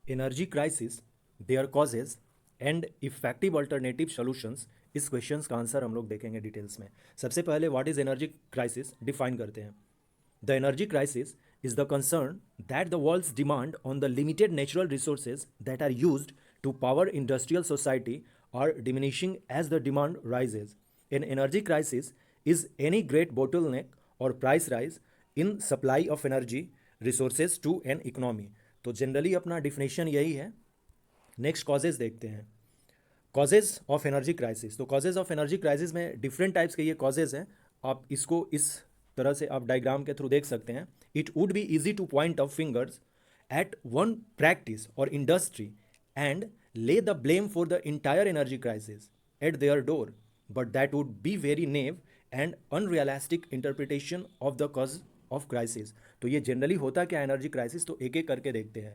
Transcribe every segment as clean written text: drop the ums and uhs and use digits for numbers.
Energy crisis, their causes and effective alternative solutions, इस question का answer हम लोग देखेंगे डिटेल्स में। सबसे पहले what is energy crisis define करते हैं। The energy crisis is the concern that the world's demand on the limited natural resources that are used to power industrial society are diminishing as the demand rises. An energy crisis is any great bottleneck or price rise in supply of energy resources to an economy. तो generally अपना definition यही है। Next causes देखते हैं। Causes of energy crisis, तो causes of energy crisis में different types के ये कॉजेज हैं। आप इसको इस तरह से आप डायग्राम के थ्रू देख सकते हैं। It would be easy to point of fingers at one practice और industry and lay the blame for the entire energy crisis at their door, but that would be very naive and unrealistic interpretation of the cause of crisis. तो ये generally होता क्या energy crisis, तो एक एक करके देखते हैं।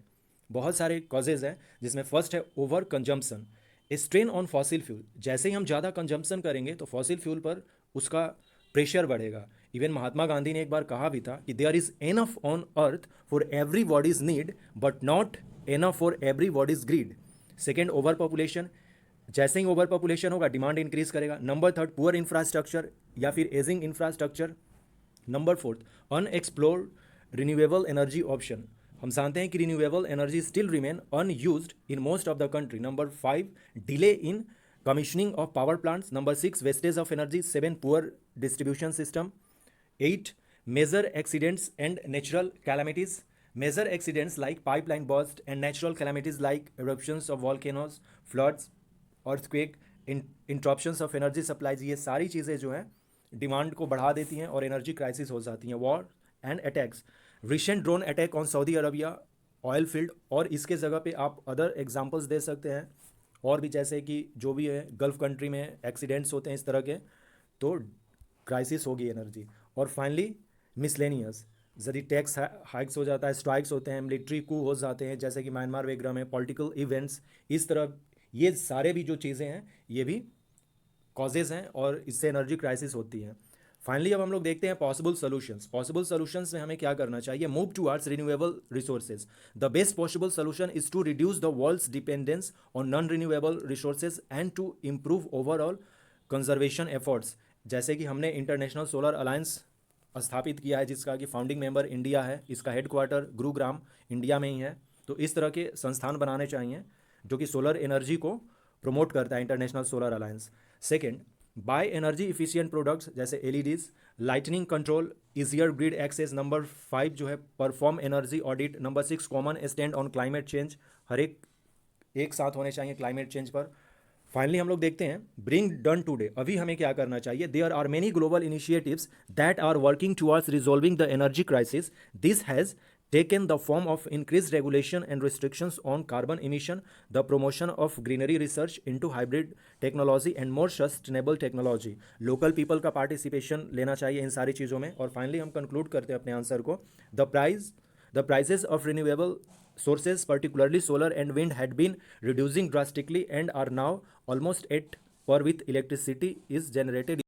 बहुत सारे कॉजेज हैं, जिसमें फर्स्ट है over consumption, strain on fossil fuel. जैसे ही हम ज़्यादा कंजम्पशन करेंगे तो फॉसिल फ्यूल पर उसका प्रेशर बढ़ेगा। इवन महात्मा गांधी ने एक बार कहा भी था कि there is enough on earth for everybody's need but not enough for everybody's greed. Second, over population. जैसे ही ओवर पॉपुलेशन होगा डिमांड इंक्रीज करेगा। नंबर थर्ड, पुअर इंफ्रास्ट्रक्चर या फिर ageing infrastructure. Number fourth, unexplored renewable energy option. हम जानते हैं कि renewable energy still remain unused in most of the country. Number five, delay in commissioning of power plants. Number six, wastage of energy. Seven, poor distribution system. Eight, major accidents and natural calamities. Major accidents like pipeline burst and natural calamities like eruptions of volcanoes, floods, earthquake, interruptions of energy supplies, ये सारी चीज़ें जो हैं demand को बढ़ा देती हैं और एनर्जी क्राइसिस हो जाती हैं। War and attacks, recent drone attack on Saudi Arabia oil field, और इसके जगह पे आप अदर एग्जांपल्स दे सकते हैं और भी, जैसे कि जो भी है गल्फ कंट्री में एक्सीडेंट्स होते हैं इस तरह के, तो क्राइसिस होगी एनर्जी। और फाइनली मिसलेनियस, यदि टैक्स हाइक्स हो जाता है, स्ट्राइक्स होते हैं, मिलिट्री कू हो जाते हैं जैसे कि म्यांमार वगैरह में, पॉलिटिकल इवेंट्स, इस तरह ये सारे भी जो चीज़ें हैं ये भी कॉजेज़ हैं और इससे एनर्जी क्राइसिस होती है। फाइनली अब हम लोग देखते हैं पॉसिबल सॉल्यूशंस। पॉसिबल सॉल्यूशंस में हमें क्या करना चाहिए? Move towards renewable resources. The best possible solution is to reduce the world's dependence on non renewable resources and to improve overall conservation efforts. जैसे कि हमने इंटरनेशनल सोलर अलायंस स्थापित किया है, जिसका कि फाउंडिंग मेंबर इंडिया है। इसका हेडक्वार्टर गुरुग्राम इंडिया में ही है। तो इस तरह के संस्थान बनाने चाहिए जो कि सोलर एनर्जी को प्रमोट करता है, International Solar Alliance. Second, by energy efficient products जैसे LEDs, lightning control, easier grid access. Number five जो है perform energy audit. Number six, common stand on climate change. हर एक साथ होने चाहिए क्लाइमेट चेंज पर। फाइनली हम लोग देखते हैं ब्रिंग डन टुडे। अभी हमें क्या करना चाहिए? There are many global initiatives that are working towards resolving the energy crisis. This has taken the form of increased regulation and restrictions on carbon emission, the promotion of greenery research into hybrid technology and more sustainable technology. Local people का participation लेना चाहिए इन सारी चीज़ों में। और finally हम conclude करते हैं अपने आंसर को। The prices of renewable sources, particularly solar and wind, had been reducing drastically and are now almost at par with electricity is generated